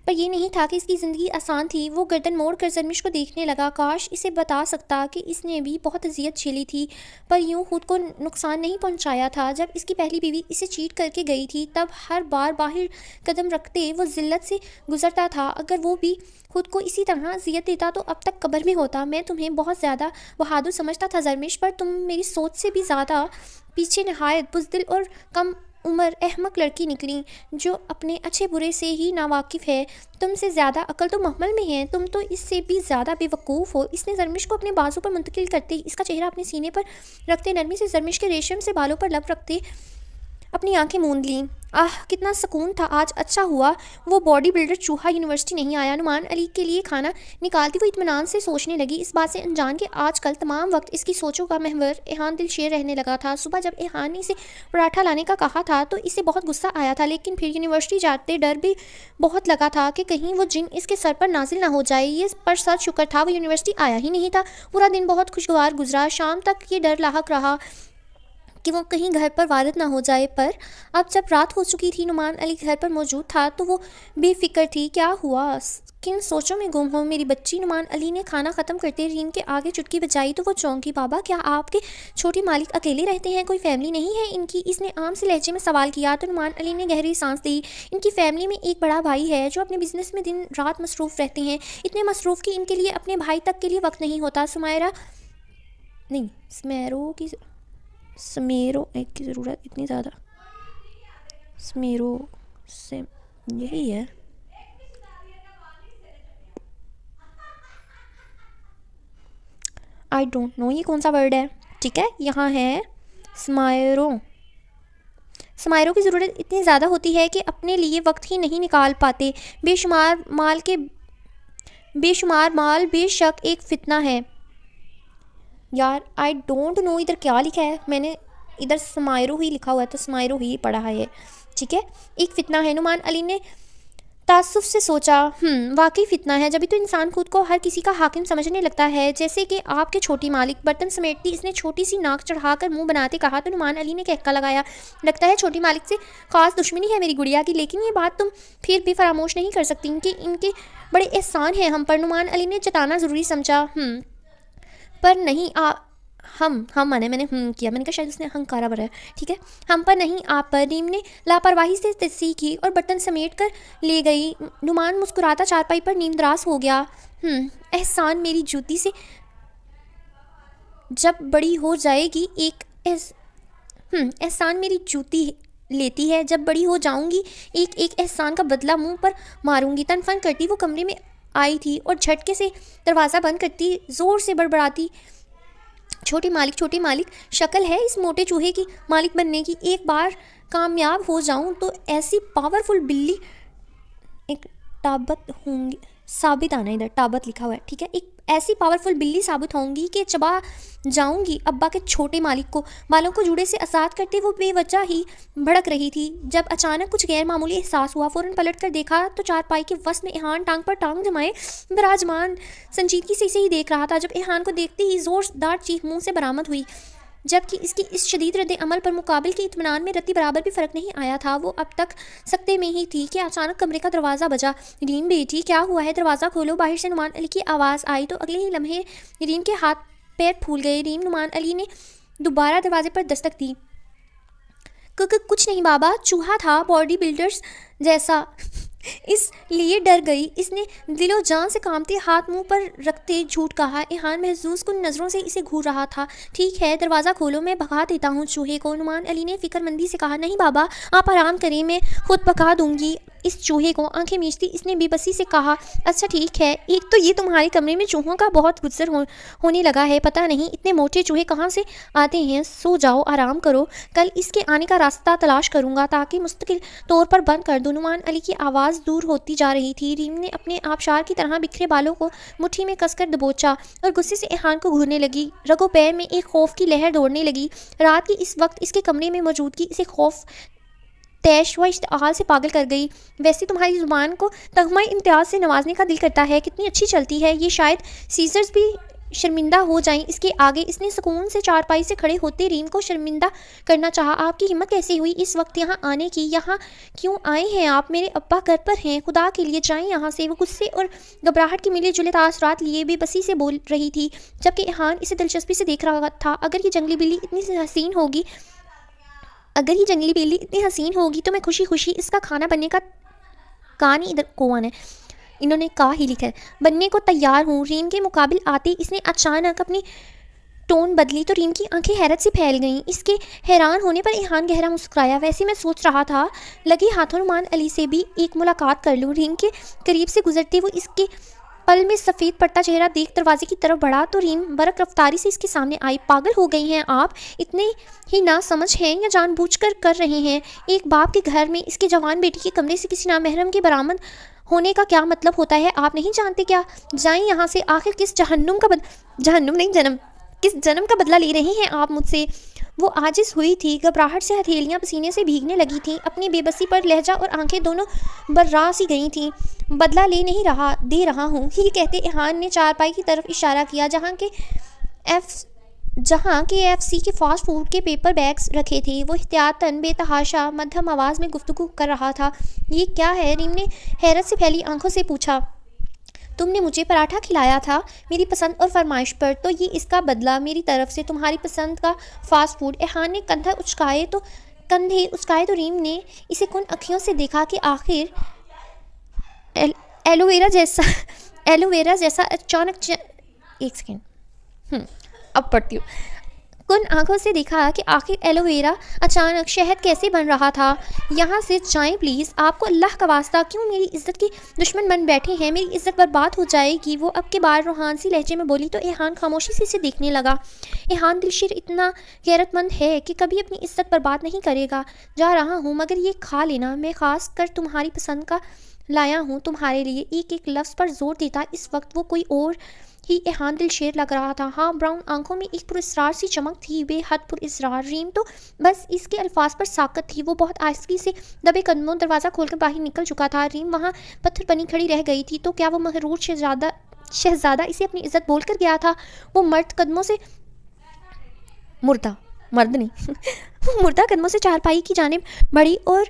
पर यह नहीं था कि इसकी ज़िंदगी आसान थी। वो गर्दन मोड़ कर जरमिश को देखने लगा। काश इसे बता सकता कि इसने भी बहुत अजियत झेली थी, पर यूं खुद को नुकसान नहीं पहुंचाया था। जब इसकी पहली बीवी इसे चीट करके गई थी, तब हर बार बाहर कदम रखते वो जिल्लत से गुजरता था। अगर वो भी खुद को इसी तरह अजियत देता तो अब तक कब्र में होता। मैं तुम्हें बहुत ज़्यादा बहादुर समझता था जरमिश, पर तुम मेरी सोच से भी ज़्यादा पीछे नहायत बुज़दिल और कम उम्र अहमक लड़की निकली, जो अपने अच्छे बुरे से ही नावाकिफ़ है। तुमसे ज़्यादा अकल तो महमल में है, तुम तो इससे भी ज़्यादा बेवकूफ़ हो। इसने जरमिश को अपने बाजू पर मुंतकिल करते इसका चेहरा अपने सीने पर रखते नरमी से जरमिश के रेशम से बालों पर लब रखते अपनी आंखें मूंद लीं। आह, कितना सुकून था आज। अच्छा हुआ वो बॉडी बिल्डर चूहा यूनिवर्सिटी नहीं आया। नुमान अली के लिए खाना निकालती हुई इत्मीनान से सोचने लगी, इस बात से अनजान कि आजकल तमाम वक्त इसकी सोचों का महवर एहान दिलशेर रहने लगा था। सुबह जब एहान ने इसे पराठा लाने का कहा था तो इसे बहुत गुस्सा आया था, लेकिन फिर यूनिवर्सिटी जाते डर भी बहुत लगा था कि कहीं वो जिन इसके सर पर नाजिल ना हो जाए। ये पर सच शुक्र था वो यूनिवर्सिटी आया ही नहीं था। पूरा दिन बहुत खुशगवार गुजरा। शाम तक ये डर लाहक रहा कि वो कहीं घर पर वारद ना हो जाए, पर अब जब रात हो चुकी थी, नुमान अली घर पर मौजूद था तो वो बेफिक्र थी। क्या हुआ, किन सोचों में गुम हो मेरी बच्ची? नुमान अली ने खाना ख़त्म करते रीम के आगे चुटकी बजाई तो वो चौंकी। बाबा, क्या आपके छोटे मालिक अकेले रहते हैं? कोई फैमिली नहीं है इनकी? इसने आम से लहजे में सवाल किया तो नुमान अली ने गहरी सांस दी। इनकी फैमिली में एक बड़ा भाई है जो अपने बिजनेस में दिन रात मसरूफ़ रहते हैं, इतने मसरूफ़ कि इनके लिए अपने भाई तक के लिए वक्त नहीं होता। समेरो एक की ज़रूरत इतनी ज़्यादा। समेरो से यही है। आई डोंट नो ये कौन सा वर्ड है। ठीक है, यहाँ है स्मायरो। स्मायरो की ज़रूरत इतनी ज़्यादा होती है कि अपने लिए वक्त ही नहीं निकाल पाते। बेशुमार माल बेशक एक फितना है। यार आई डोंट नो इधर क्या लिखा है, मैंने इधर स्मायरो ही लिखा हुआ है तो स्मायरो ही पढ़ा है ये। ठीक है, एक फ़ितना है। नुमान अली ने तासुफ से सोचा, वाकई फ़ितना है। जब तो इंसान खुद को हर किसी का हाकिम समझने लगता है, जैसे कि आपके छोटी मालिक। बर्तन समेटती इसने छोटी सी नाक चढ़ाकर मुंह बनाते कहा तो नुमान अली ने कहका लगाया, लगता है छोटी मालिक से ख़ास दुश्मनी है मेरी गुड़िया की, लेकिन ये बात तुम फिर भी फरामोश नहीं कर सकती कि इनके बड़े एहसान हैं हम पर। नुमान अली ने जताना ज़रूरी समझा। पर नहीं हम माने मैंने किया, मैंने कहा शायद उसने हंकारा भरा है। ठीक है, हम पर नहीं आप पर। रीम ने लापरवाही से तस्दीक की और बर्तन समेट कर ले गई। नुमान मुस्कुराता चारपाई पर नींदराज हो गया। एहसान मेरी जूती से जब बड़ी हो जाएगी एहसान मेरी जूती लेती है, जब बड़ी हो जाऊंगी एक एक एहसान का बदला मुंह पर मारूंगी। तनफन करती वो कमरे में आई थी और झटके से दरवाज़ा बंद करती ज़ोर से बड़बड़ाती, छोटी मालिक शक्ल है इस मोटे चूहे की मालिक बनने की। एक बार कामयाब हो जाऊं तो ऐसी पावरफुल बिल्ली एक ताबत होंगी साबित आना, इधर ताबत लिखा हुआ है। ठीक है, एक ऐसी पावरफुल बिल्ली साबित होंगी कि चबा जाऊंगी अब्बा के छोटे मालिक को। बालों को जूड़े से आज़ाद करते वो बेवजह ही भड़क रही थी। जब अचानक कुछ गैर मामूली एहसास हुआ, फ़ौरन पलट कर देखा तो चारपाई के वस्त में एहान टांग पर टांग जमाए विराजमान संजीदगी से इसे ही देख रहा था। जब एहान को देखते ही ज़ोरदार चीख मुँह से बरामद हुई, जबकि इसकी इस शदीद रद्द अमल पर मुकाबिल के इत्मीनान में रत्ती बराबर भी फ़र्क नहीं आया था। वो अब तक सकते में ही थी कि अचानक कमरे का दरवाज़ा बजा। रीम बेटी, क्या हुआ है? दरवाज़ा खोलो। बाहर से नुमान अली की आवाज़ आई तो अगले ही लम्हे रीम के हाथ पैर फूल गए। रीम नुमान अली ने दोबारा दरवाजे पर दस्तक दी। कुछ नहीं बाबा, चूहा था बॉडी बिल्डर्स जैसा, इसलिए डर गई। इसने दिलो जान से कांपते हाथ मुंह पर रखते झूठ कहा। एहान महजूज कुन नज़रों से इसे घूर रहा था। ठीक है, दरवाज़ा खोलो, मैं भगा देता हूँ चूहे को। नुमान अली ने फिक्रमंदी से कहा। नहीं बाबा, आप आराम करें, मैं खुद भगा दूंगी इस चूहे को। आंखें मीचती इसने बेबसी से कहा, अच्छा ठीक है। एक तो ये तुम्हारे कमरे में चूहों का बहुत गुजर होने लगा है, पता नहीं इतने मोटे चूहे कहाँ से आते हैं। सो जाओ, आराम करो, कल इसके आने का रास्ता तलाश करूँगा ताकि मुस्तकिल तौर पर बंद कर दो। नुमान अली की आवाज़ दूर होती जा रही थी। रीम ने अपने आबशार की तरह बिखरे बालों को मुट्ठी में कसकर दबोचा और गुस्से से एहान को घूरने लगी। रगो पैर में एक खौफ की लहर दौड़ने लगी। रात की इस वक्त इसके कमरे में मौजूदगी इसे खौफ, तैश व इश्तिहाल से पागल कर गई। वैसे तुम्हारी ज़ुबान को तगमा इम्तियाज़ से नवाजने का दिल करता है, कितनी अच्छी चलती है ये। शायद सीजर्स भी शर्मिंदा हो जाएं इसके आगे। इसने सुकून से चारपाई से खड़े होते रीम को शर्मिंदा करना चाहा। आपकी हिम्मत कैसे हुई इस वक्त यहाँ आने की? यहाँ क्यों आए हैं आप? मेरे अब्बा घर पर हैं, खुदा के लिए जाएं यहाँ से। वो गुस्से और घबराहट के मिले जुले तासरात लिए बेबसी से बोल रही थी, जबकि इहान इसे दिलचस्पी से देख रहा था। अगर ये जंगली बिल्ली इतनी हसीन होगी तो मैं खुशी खुशी इसका खाना बनने का कहानी इधर कौन है इन्होंने कहा ही लिखा है बनने को तैयार हूँ। रीम के मुकाबिल आते इसने अचानक अपनी टोन बदली तो रीम की आंखें हैरत से फैल गईं। इसके हैरान होने पर इहान गहरा मुस्कुराया। वैसे मैं सोच रहा था लगे हाथों रुमान अली से भी एक मुलाकात कर लूँ। रीम के करीब से गुजरते वो इसके पल में सफ़ेद पड़ता चेहरा देख दरवाजे की तरफ बढ़ा तो रीम बरक रफ्तारी से इसके सामने आई। पागल हो गई हैं आप? इतने ही ना समझ हैं या जानबूझकर कर रहे हैं? एक बाप के घर में इसके जवान बेटी के कमरे से किसी नामहरम के बरामद होने का क्या मतलब होता है? आप नहीं जानते क्या? जाएं यहाँ से। आखिर किस किस जन्म का बदला ले रहे हैं आप मुझसे? वो आजिज़ हुई थी, घबराहट से हथेलियाँ पसीने से भीगने लगी थीं। अपनी बेबसी पर लहजा और आंखें दोनों बर्रा सी गई थीं। बदला दे रहा हूँ ही कहते इहान ने चारपाई की तरफ इशारा किया जहाँ के एफसी के फास्ट फूड के पेपर बैग्स रखे थे। वो एहतियातन बेतहाशा मध्यम आवाज़ में गुफ्तगू कर रहा था। ये क्या है? रीम ने हैरत से फैली आंखों से पूछा। तुमने मुझे पराठा खिलाया था मेरी पसंद और फरमाइश पर, तो ये इसका बदला मेरी तरफ से तुम्हारी पसंद का फास्ट फूड। इहान ने कंधे उचकाए तो रीम ने इसे कुन अखियों से देखा कि आखिर एलोवेरा जैसा अचानक एक सेकेंड अब पढ़ती हूँ। कुन आंखों से देखा कि आखिर एलोवेरा अचानक शहद कैसे बन रहा था। यहाँ से जाएं प्लीज़। आपको अल्लाह का वास्ता क्यों मेरी इज़्ज़त की दुश्मन बन बैठे हैं? मेरी इज़्ज़त बर्बाद हो जाएगी। वो अब के बार रूहानी लहजे में बोली तो इहान खामोशी से इसे देखने लगा। इहान दिलशीर इतना गैरतमंद है कि कभी अपनी इज़्ज़त बर्बाद नहीं करेगा। जा रहा हूँ मगर ये खा लेना, मैं ख़ास कर तुम्हारी पसंद का लाया हूँ तुम्हारे लिए। एक एक लफ्ज़ पर जोर देता। इस वक्त वो कोई और ही इहान दिलशेर लग रहा था। हाँ, ब्राउन आंखों में एक पुरस्रार सी चमक थी, बेहद पुरस्रार। रीम तो बस इसके अल्फाज पर साकत थी। वो बहुत आहिस्ती से दबे कदमों दरवाज़ा खोलकर बाहर निकल चुका था। रीम वहाँ पत्थर बनी खड़ी रह गई थी। तो क्या वो मगरूर शहजादा इसे अपनी इज्जत बोल कर गया था? वो मुर्दा कदमों से चारपाई की जानिब बढ़ी और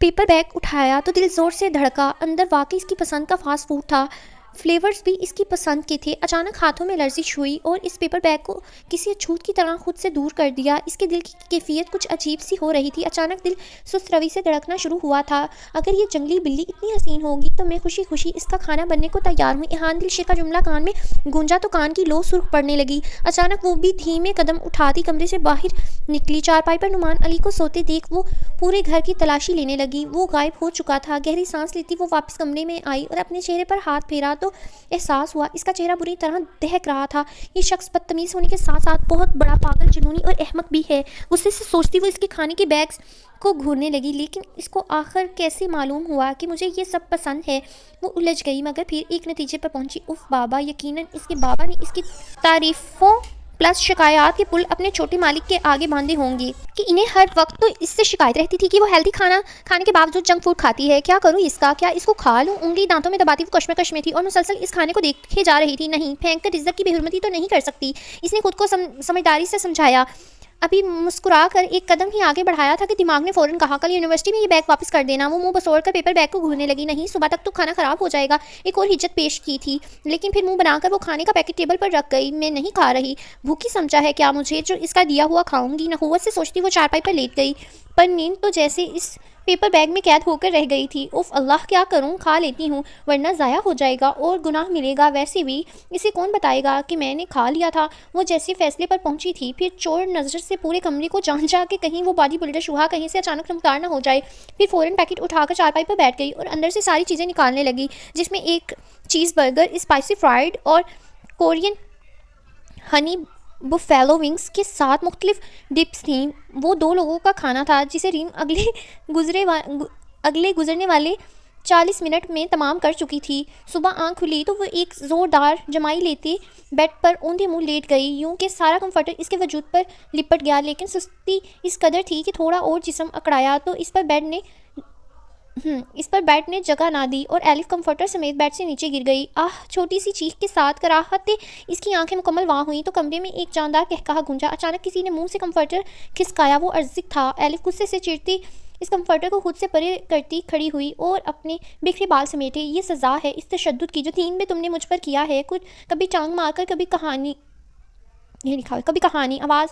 पेपर बैग उठाया तो दिल जोर से धड़का। अंदर वाकई इसकी पसंद का फास्ट फूड था। फ्लेवर्स भी इसकी पसंद के थे। अचानक हाथों में लर्जिश हुई और इस पेपर बैग को किसी अछूत की तरह खुद से दूर कर दिया। इसके दिल की कैफियत कुछ अजीब सी हो रही थी। अचानक दिल सुस्त रवि से धड़कना शुरू हुआ था। अगर ये जंगली बिल्ली इतनी हसीन होगी तो मैं खुशी खुशी इसका खाना बनने को तैयार हूँ। इहान दिलशेर का जुमला कान में गूंजा तो कान की लो सुर्ख पड़ने लगी। अचानक वो भी धीमे कदम उठाती कमरे से बाहर निकली। चारपाई पर नुमान अली को सोते देख वो पूरे घर की तलाशी लेने लगी। वो गायब हो चुका था। गहरी सांस लेती वो वापस कमरे में आई और अपने चेहरे पर हाथ फेरा तो एहसास हुआ इसका चेहरा बुरी तरह दहक रहा था। ये शख्स बदतमीज होने के साथ साथ बहुत बड़ा पागल, जुनूनी और अहमक भी है। गुस्से से सोचती वो इसके खाने के बैग्स को घूरने लगी। लेकिन इसको आखिर कैसे मालूम हुआ कि मुझे ये सब पसंद है? वो उलझ गई मगर फिर एक नतीजे पर पहुंची। उफ बाबा, यकीनन इसके बाबा ने इसकी तारीफों प्लस शिकायत के पुल अपने छोटे मालिक के आगे बांधे होंगे कि इन्हें हर वक्त तो इससे शिकायत रहती थी कि वो हेल्दी खाना खाने के बावजूद जंक फूड खाती है। क्या करूँ इसका? क्या इसको खा लूँ? उंगली दांतों में दबाती वो कश्मकश में थी और मुसलसल इस खाने को देखे जा रही थी। नहीं, फेंक कर इज्जत की बेहुरमती तो नहीं कर सकती। इसने खुद को समझदारी से समझाया। अभी मुस्कुरा कर एक कदम ही आगे बढ़ाया था कि दिमाग ने फ़ौरन कहा, कल यूनिवर्सिटी में ये बैग वापस कर देना। वो मुंह बसोड़ कर पेपर बैग को घूरने लगी। नहीं, सुबह तक तो खाना ख़राब हो जाएगा। एक और हिज्जत पेश की थी लेकिन फिर मुंह बनाकर वो खाने का पैकेट टेबल पर रख गई। मैं नहीं खा रही। भूखी समझा है क्या मुझे जो इसका दिया हुआ खाऊंगी? नहुवत से सोचती वो चारपाई पर लेट गई, पर नींद तो जैसे इस पेपर बैग में कैद होकर रह गई थी। उफ अल्लाह, क्या करूं? खा लेती हूँ वरना ज़ाया हो जाएगा और गुनाह मिलेगा। वैसे भी इसे कौन बताएगा कि मैंने खा लिया था? वो जैसे फैसले पर पहुंची थी फिर चोर नज़र से पूरे कमरे को जांचा कि कहीं वो बॉडी बिल्डर शुहा कहीं से अचानक रफ्तार ना हो जाए। फिर फ़ौरन पैकेट उठाकर चारपाई पर बैठ गई और अंदर से सारी चीज़ें निकालने लगी, जिसमें एक चीज़ बर्गर, स्पाइसी फ्राइड और कोरियन हनी बुफेलो विंग्स के साथ मुख्तलिफ डिप्स थीं। वो 2 लोगों का खाना था जिसे रीम अगले गुजरने वाले 40 मिनट में तमाम कर चुकी थी। सुबह आंख खुली तो वो एक ज़ोरदार जमाई लेते बेड पर औंधे मुंह लेट गई। यूं कि सारा कंफर्टर इसके वजूद पर लिपट गया, लेकिन सुस्ती इस कदर थी कि थोड़ा और जिस्म अकड़ाया तो इस पर बेड ने इस पर बेड ने जगह ना दी और एलिफ कंफर्टर समेत बेड से नीचे गिर गई। आह! छोटी सी चीख के साथ कराहते इसकी आंखें मुकम्मल वहाँ हुई तो कमरे में एक जानदार कहकहा गूंजा। अचानक किसी ने मुंह से कंफर्टर खिसकाया। वो अर्जिक था। एलिफ गुस्से से चिढ़ती इस कंफर्टर को खुद से परे करती खड़ी हुई और अपने बिखरे बाल समेटे। ये सज़ा है इस तशद्दुद की जो 3 में तुमने मुझ पर किया है। कुछ कभी टांग मारकर कभी कहानी, ये लिखा है कभी कहानी, आवाज़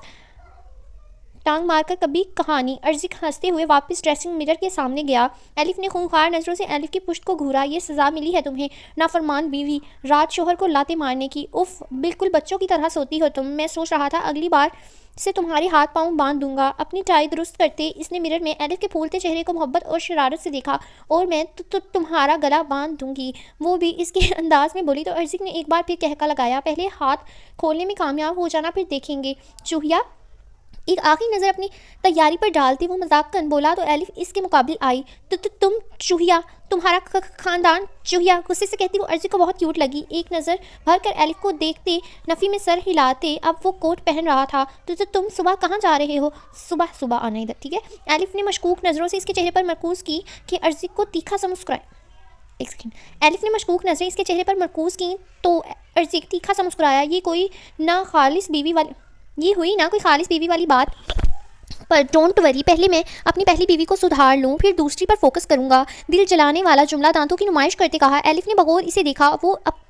टांग मारकर कभी कहानी। अर्जिक हंसते हुए वापस ड्रेसिंग मिरर के सामने गया। एलिफ ने खूंखार नज़रों से एलिफ की पुश्त को घूरा। ये सज़ा मिली है तुम्हें, नाफरमान बीवी, रात शोहर को लाते मारने की। उफ, बिल्कुल बच्चों की तरह सोती हो तुम। मैं सोच रहा था अगली बार से तुम्हारे हाथ पाँव बांध दूंगा। अपनी टाई दुरुस्त करते इसने मिरर में एलिफ के फूलते चेहरे को मोहब्बत और शरारत से देखा। और मैं तुम्हारा गला बांध दूंगी, वो भी इसके अंदाज में बोली तो अर्जिक ने एक बार फिर कहका लगाया। पहले हाथ खोलने में कामयाब हो जाना, फिर देखेंगे। चूहिया, एक आखिरी नज़र अपनी तैयारी पर डालती वो मजाकन बोला तो एलिफ इसके मुकाबले आई। तुम चूहिया, तुम्हारा खानदान चूहिया, गुस्से से कहती वो अर्जिक को बहुत क्यूट लगी। एक नज़र भर कर एलिफ को देखते नफ़ी में सर हिलाते। अब वो कोट पहन रहा था। तो तुम सुबह कहाँ जा रहे हो? सुबह आना इधर, ठीक है। एलिफ ने मशकूक नज़रों से इसके चेहरे पर मरकूज़ की कि अर्जिक को तीखा सा मुस्कुराया। एक सेकेंड। एलिफ ने मशकूक नज़रें इसके चेहरे पर मरकूज़ की तो अर्जिक तीखा सा मुस्कुराया। ये कोई ना खालिस बीवी वाली बात, पर डोंट वरी, पहले मैं अपनी पहली बीवी को सुधार लूँ, फिर दूसरी पर फोकस करूँगा। दिल जलाने वाला जुमला दांतों की नुमाइश करते कहा। एलिफ ने बगौर इसे देखा।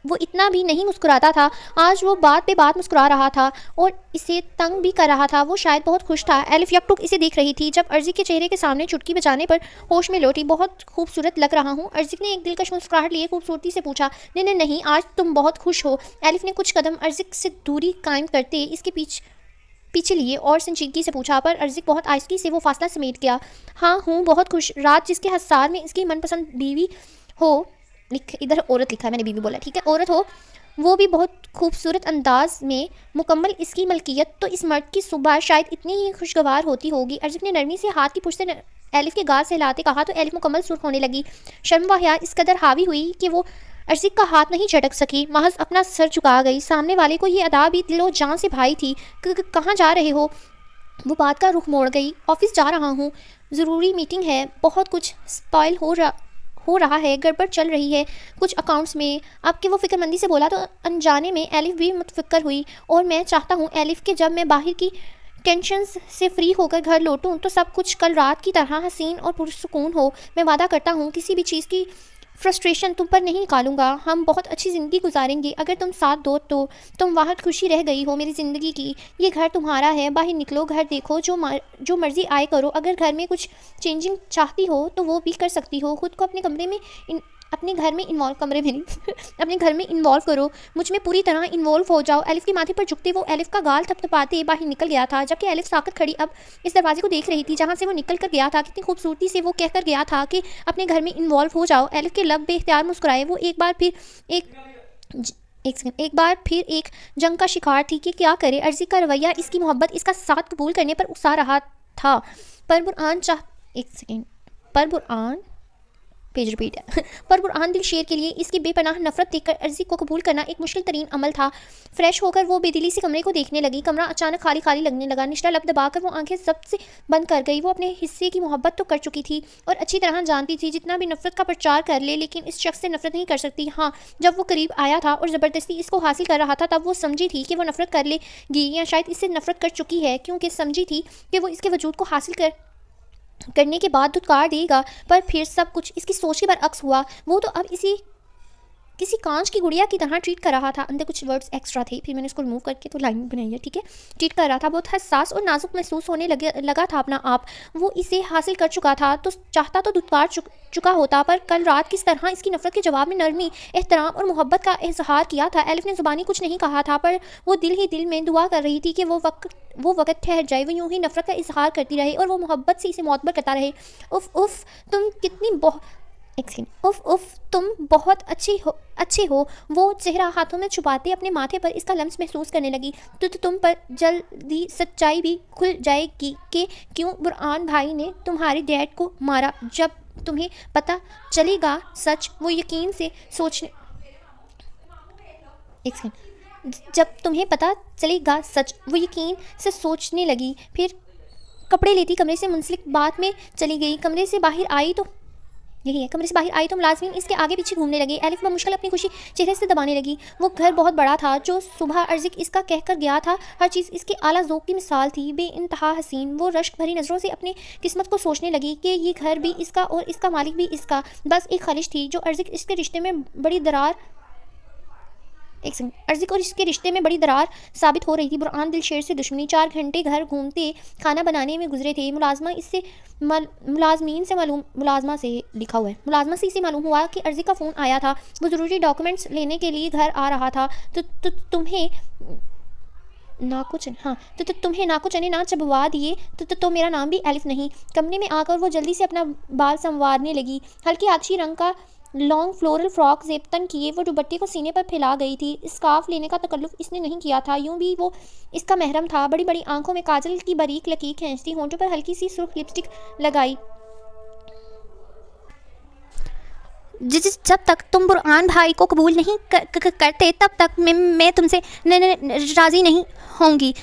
वो इतना भी नहीं मुस्कुराता था। आज वो बात पे बात मुस्कुरा रहा था और इसे तंग भी कर रहा था। वो शायद बहुत खुश था। एलिफ यकटुक इसे देख रही थी। जब अर्जिक के चेहरे के सामने चुटकी बजाने पर होश में लौटी। बहुत खूबसूरत लग रहा हूँ, अर्जिक ने एक दिलकश मुस्कुराहट लिए खूबसूरती से पूछा। नहीं, आज तुम बहुत खुश हो। एलिफ ने कुछ कदम अर्जिक से दूरी कायम करते इसके पीछे लिए और संजीदगी से पूछा, पर अर्जिक बहुत आहिस्ती से वो फासला समेट गया। हाँ हूँ बहुत खुश। रात जिसके हसार में इसकी मनपसंद बीवी हो, इधर औरत लिखा है, मैंने बीवी बोला, ठीक है, औरत हो, वो भी बहुत खूबसूरत अंदाज में मुकम्मल इसकी मलकियत, तो इस मर्द की सुबह शायद इतनी ही खुशगवार होती होगी। अर्जिक ने नरमी से हाथ की पुष्ट से एलिफ के गाल से हिलाते कहा तो एलिफ मुकम्मल सुर्ख होने लगी। शर्म व हया इस कदर हावी हुई कि वो अर्जिक का हाथ नहीं झटक सकी, महज अपना सर झुका गई। सामने वाले को ये अदा भी दिलो जान से भाई थी। कहाँ जा रहे हो? वो बात का रुख मोड़ गई। ऑफिस जा रहा हूँ, ज़रूरी मीटिंग है, बहुत कुछ स्पॉइल हो रहा है, गड़बड़ चल रही है कुछ अकाउंट्स में। आपके वो फिक्रमंदी से बोला तो अनजाने में एलिफ भी मुतफिक्र हुई। और मैं चाहता हूँ एलिफ के जब मैं बाहर की टेंशन से फ्री होकर घर लौटूँ तो सब कुछ कल रात की तरह हसीन और पुरसुकून हो। मैं वादा करता हूँ किसी भी चीज़ की फ्रस्ट्रेशन तुम पर नहीं निकालूंगा। हम बहुत अच्छी ज़िंदगी गुजारेंगे अगर तुम साथ दो तो। तुम वहाँ खुशी रह गई हो मेरी ज़िंदगी की। ये घर तुम्हारा है, बाहर निकलो, घर देखो, जो मर्ज़ी आए करो। अगर घर में कुछ चेंजिंग चाहती हो तो वो भी कर सकती हो। खुद को अपने घर में इन्वॉल्व करो, मुझ में पूरी तरह इन्वॉल्व हो जाओ। एलिफ के माथे पर झुकते वो एलिफ का गाल थपथपाते बाहर निकल गया था, जबकि एलिफ साकत खड़ी अब इस दरवाजे को देख रही थी जहाँ से वो निकल कर गया था। कितनी खूबसूरती से वो कहकर गया था कि अपने घर में इन्वॉल्व हो जाओ। एलिफ के लब बेख्तियार मुस्कुराए। वो एक बार फिर एक जंग का शिकार थी कि क्या करे। अर्जी का रवैया, इसकी मोहब्बत इसका साथ कबूल करने पर उकसा रहा था। पर बुरहान दिल शेर के लिए इसकी बेपनाह नफरत देखकर अर्जी को कबूल करना एक मुश्किल तरीन अमल था। फ्रेश होकर वो बेदिली से कमरे को देखने लगी। कमरा अचानक खाली खाली लगने लगा। निचला लब दबाकर वो आंखें सबसे बंद कर गई। वो अपने हिस्से की मोहब्बत तो कर चुकी थी और अच्छी तरह जानती थी जितना भी नफरत का प्रचार कर ले, लेकिन इस शख्स से नफरत नहीं कर सकती। हाँ, जब वो करीब आया था और ज़बरदस्ती इसको हासिल कर रहा था तब वो समझी थी कि वो नफरत कर लेगी, या शायद इससे नफरत कर चुकी है, क्योंकि समझी थी कि वो इसके वजूद को हासिल करने के बाद धुतकार देगा। पर फिर सब कुछ इसकी सोच के बरअक्स हुआ। वो तो अब किसी कांच की गुड़िया की तरह ट्रीट कर रहा था। अंदर कुछ वर्ड्स एक्स्ट्रा थे, फिर मैंने इसको रिमूव करके तो लाइन बनाई है, ठीक है। ट्रीट कर रहा था, बहुत हसास और नाजुक महसूस होने लगा था अपना आप। वो इसे हासिल कर चुका था तो चाहता तो धुतकार चुका होता, पर कल रात किस तरह इसकी नफरत के जवाब में नरमी, एहतराम और मोहब्बत का इजहार किया था। एलिफ ने ज़ुबानी कुछ नहीं कहा था, पर वो दिल ही दिल में दुआ कर रही थी कि वो वक्त ठहर जाए, वो यूं ही नफरत का इजहार करती रहे और वो मोहब्बत से इसे मोतबर करता रहे। उफ तुम बहुत अच्छे हो। वो चेहरा हाथों में छुपाते अपने माथे पर इसका लम्स महसूस करने लगी। तो तुम पर जल्दी सच्चाई भी खुल जाएगी कि क्यों बुरहान भाई ने तुम्हारे डैड को मारा। जब तुम्हें पता चलेगा सच, वो यकीन से सोचने लगी। फिर कपड़े लेती कमरे से मुंसलिक बात में चली गई। कमरे से बाहर आई तो यही है। कमरे से बाहर आई तो मुलाजमीन इसके आगे पीछे घूमने लगे। एलिफ बमुश्किल अपनी खुशी चेहरे से दबाने लगी। वो घर बहुत बड़ा था जो सुबह अर्जिक इसका कहकर गया था। हर चीज़ इसके आला ज़ौक़ की मिसाल थी, बेइंतहा हसीन। वो रश्क भरी नज़रों से अपनी किस्मत को सोचने लगी कि ये घर भी इसका और इसका मालिक भी इसका। बस एक ख्वाहिश थी जो अर्जिक इसके रिश्ते में बड़ी दरार अर्जिक और इसके रिश्ते में बड़ी दरार साबित हो रही थी। बुरहान दिलशेर से दुश्मनी। 4 घंटे घर घूमते खाना बनाने में गुजरे थे। मुलाजमा से लिखा हुआ है। मुलाजमा से इसे मालूम हुआ कि अर्जिक का फ़ोन आया था। वो ज़रूरी डॉक्यूमेंट्स लेने के लिए घर आ रहा था। तो तुम्हें तुम्हें नाको चने ना चबवा दिए तो मेरा नाम भी एलिफ नहीं। कमरे में आकर वो जल्दी से अपना बाल संवारने लगी। हल्की आकशी रंग का लॉन्ग फ्लोरल फ्रॉक ज़ेबतन किए वो दुपट्टे को सीने पर फैला गई थी। स्कार्फ लेने का तकल्लुफ़ इसने नहीं किया था, यूं भी वो इसका महरम था। बड़ी बड़ी आंखों में काजल की बारीक लकीर खींचती, होंठों पर हल्की सी सुर्ख लिपस्टिक लगाई। जब तक तुम बुरहान भाई को कबूल नहीं करते तब तक मैं तुमसे राज़ी नहीं होंगी।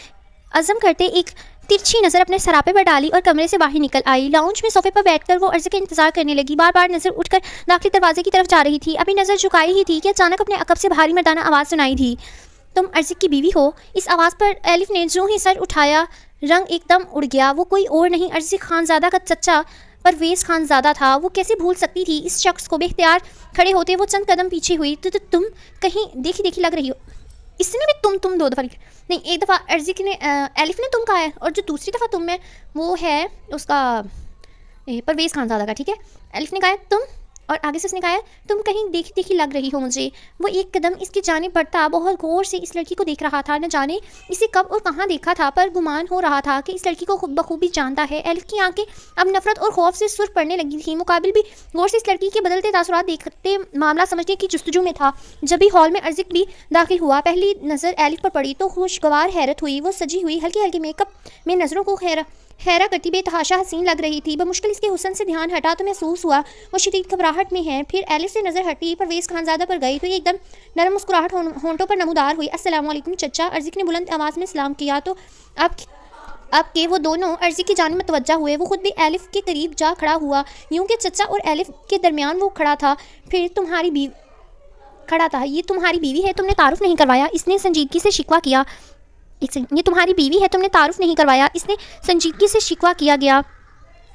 अज़म करते एक तिरछी नज़र अपने सरापे पर डाली और कमरे से बाहर निकल आई। लाउंज में सोफे पर बैठकर वो अर्ज़ का इंतजार करने लगी। बार बार नज़र उठकर दाखिली दरवाजे की तरफ जा रही थी। अभी नज़र झुकाई ही थी कि अचानक अपने अकब से भारी मर्दाना आवाज़ सुनाई दी। तुम अर्ज़ की बीवी हो? इस आवाज़ पर एलिफ ने जो ही सर उठाया रंग एकदम उड़ गया। वो कोई और नहीं अर्ज़ खानज़ादा का चचा परवेज़ खानज़ादा था। वो कैसे भूल सकती थी इस शख्स को? बेख्तियार खड़े होते वो चंद कदम पीछे हुई। तो तुम कहीं देखी लग रही हो। इसने भी तुम 2 दफ़ा नहीं, एक दफ़ा अर्जिक ने एलिफ ने तुम कहा है और जो दूसरी दफ़ा तुम में वो है उसका परवेज़ खानज़ादा का। ठीक है, एलिफ ने कहा है तुम और आगे से उसने कहा है तुम कहीं देखी लग रही हो मुझे। वो एक कदम इसकी जानिब बढ़ता बहुत गौर से इस लड़की को देख रहा था। न जाने इसे कब और कहाँ देखा था, पर गुमान हो रहा था कि इस लड़की को खुद बखूबी जानता है। एलिफ की आंखें अब नफरत और खौफ से सुर्ख पड़ने लगी थी। मुकाबिल भी गौर से इस लड़की के बदलते तासुरात देखते मामला समझने की जुस्तजू में था। जब भी हॉल में अर्जिक भी दाखिल हुआ, पहली नज़र एलिफ पर पड़ी तो खुशगवार हैरत हुई। वो सजी हुई हल्के हल्के मेकअप में नज़रों को हैरा करती बेतहाशा हसीन लग रही थी। बमुश्किल इसके हुस्न से ध्यान हटा तो महसूस हुआ वो शदीद घबराहट में है। फिर एलिफ से नज़र हटी, परवेज़ खानज़ादा पर गई तो एकदम नरम मुस्कुराहट होंठों पर नमूदार हुई। अस्सलाम वालेकुम चचा। अर्जिक ने बुलंद आवाज़ में सलाम किया तो अब के वो दोनों अर्जी की जानिब मुतवज्जा हुए। वो खुद भी एलिफ के करीब जा खड़ा हुआ, यूं कि चचा और एलिफ के दरमियान वो खड़ा था। फिर ये तुम्हारी बीवी है, तुमने तारुफ नहीं करवाया। इसने संजीदगी से शिकवा किया। ये तुम्हारी बीवी है, तुमने तारुफ नहीं करवाया। इसने संजीदगी से शिकवा किया गया।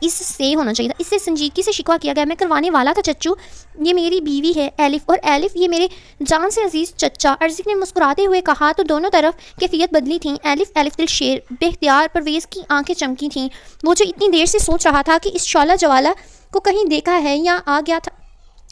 इससे होना चाहिए था, इससे संजीदगी से शिकवा किया गया। मैं करवाने वाला था चच्चू। ये मेरी बीवी है एलिफ, और एलिफ ये मेरे जान से अजीज़ चचा। अर्जिक ने मुस्कुराते हुए कहा तो दोनों तरफ कैफियत बदली थी। एलिफ दिल शेर बेख्तियार परवेज़ की आंखें चमकी थीं। वो जो इतनी देर से सोच रहा था कि इस शौला जवाला को कहीं देखा है या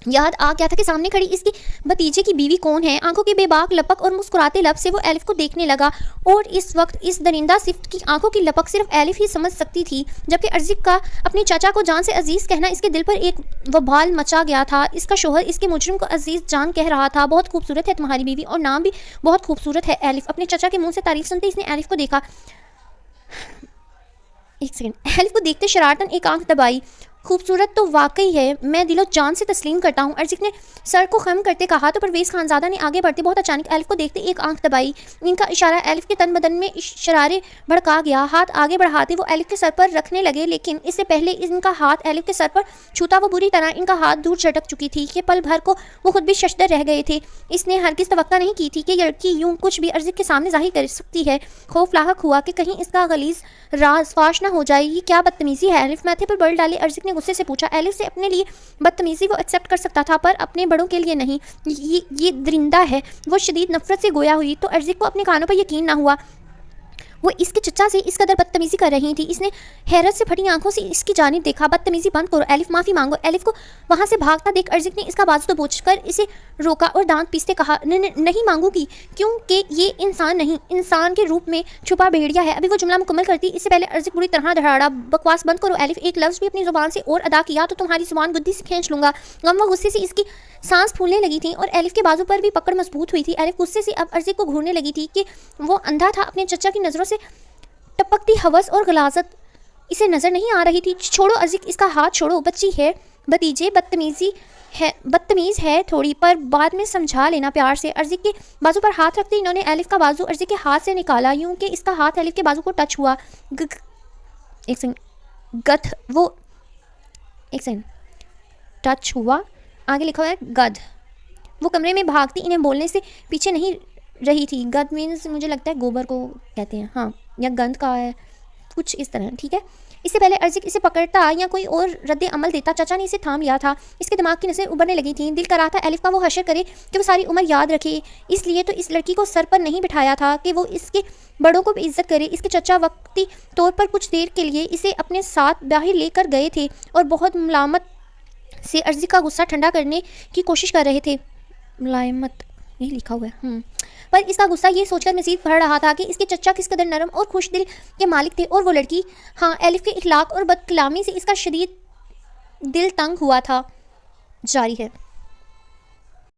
याद आ गया था कि सामने खड़ी इसकी भतीजे की बीवी कौन है। आंखों की बेबाक लपक और मुस्कुराते लब से वो एलिफ को देखने लगा, और इस वक्त इस दरिंदा सिफ्त की आंखों की लपक सिर्फ एलिफ ही समझ सकती थी। जबकि अर्जिक का अपने चाचा को जान से अजीज़ कहना इसके दिल पर एक वबाल मचा गया था। इसका शोहर इसके मुजरिम को अजीज़ जान कह रहा था। बहुत खूबसूरत है तुम्हारी बीवी, और नाम भी बहुत खूबसूरत है एलिफ। अपने चाचा के मुँह से तारीफ सुनते इसने एलिफ को देखा। एक सेकंड, एलिफ को देखते शरारतन एक आंख दबाई। खूबसूरत तो वाकई है, मैं दिलो जान से तस्लीम करता हूँ, अर्जिक ने सर को खम करते कहा तो परवेज़ खानज़ादा ने आगे बढ़ते बहुत अचानक एलिफ को देखते एक आंख दबाई। इनका इशारा एलिफ के तन बदन में शरारे भड़का गया। हाथ आगे बढ़ाते वो एलिफ के सर पर रखने लगे, लेकिन इससे पहले इनका हाथ एलिफ के सर पर छूता वो बुरी तरह इनका हाथ दूर झटक चुकी थी कि पल भर को वो खुद भी शशदर रह गए थे। इसने हरगिज़ तवक्का नहीं की थी कि ये लड़की यूँ कुछ भी अर्जिक के सामने जाहिर कर सकती है। खौफ लाहक हुआ कि कहीं इसका गलीज़ राज फाश ना हो जाए। ये क्या बदतमीज़ी है? एलिफ माथे पर बल डाले अर्जिक ने गुस्से से पूछा। एलिफ से अपने लिए बदतमीज़ी वो एक्सेप्ट कर सकता था, पर अपने बड़ों के लिए नहीं। ये दरिंदा है। वो शदीद नफरत से गोया हुई तो अर्जिक को अपने कानों पर यकीन ना हुआ। वो इसके चचा से इस कदर बदतमीज़ी कर रही थी। इसने हैरत से फटी आंखों से इसकी जानिब देखा। बदतमीज़ी बंद करो एलिफ, माफ़ी मांगो। एलिफ को वहाँ से भागता देख अर्जिक ने इसका बाजू तो दबोचकर इसे रोका और दांत पीसते कहा, नहीं मांगूगी, क्योंकि ये इंसान नहीं, इंसान के रूप में छुपा भेड़िया है। अभी वो जुमला मुकम्मल करती इससे पहले अर्जिक बुरी तरह धड़ाड़ा। बकवास बंद करो एलिफ, एक लफ्ज़ भी अपनी ज़ुबान से और अदा किया तो तुम्हारी ज़ुबान बुद्धि से खींच लूँगा। गम व गुस्से से इसकी सांस फूलने लगी थी और एलिफ के बाजू पर भी पकड़ मजबूत हुई थी। एलिफ गुस्से से अब अर्जिक को घूरने लगी थी कि वो अंधा था। अपने चचा की नज़रों से टपकती हवस और गलाजत इसे नज़र नहीं आ रही थी। छोड़ो अर्जिक, इसका हाथ छोड़ो, बच्ची है, भतीजे बदतमीज़ है थोड़ी, पर बाद में समझा लेना प्यार से। अर्जिक के बाजू पर हाथ रखते इन्होंने एलिफ का बाजू अर्जिक के हाथ से निकाला, यूं कि इसका हाथ एलिफ के बाजू को टच हुआ। एक सेकंड, टच हुआ। आगे लिखा हुआ है गध। वो कमरे में भागती इन्हें बोलने से पीछे नहीं रही थी। गध मीन्स मुझे लगता है गोबर को कहते हैं, हाँ, या गंध का है कुछ इस तरह, ठीक है। इससे पहले अर्जिक इसे पकड़ता या कोई और रद्द अमल देता, चाचा ने इसे थाम लिया था। इसके दिमाग की नसें उभरने लगी थीं। दिल कर रहा था एलिफ का वो हशर करे कि वो सारी उम्र याद रखे। इसलिए तो इस लड़की को सर पर नहीं बिठाया था कि वो इसके बड़ों को भी इज्जत करे। इसके चचा वक्ती तौर पर कुछ देर के लिए इसे अपने साथ बाहर लेकर गए थे और बहुत मुलामत से अर्जिक का गुस्सा ठंडा करने की कोशिश कर रहे थे। मुलायमत ये लिखा हुआ है। पर इसका गुस्सा ये सोचकर मज़ीद बढ़ रहा था कि इसके चचा किस कदर नरम और खुश दिल के मालिक थे, और वो लड़की, हाँ, एलिफ के इखलाक और बदकलामी से इसका शदीद दिल तंग हुआ था। जारी है।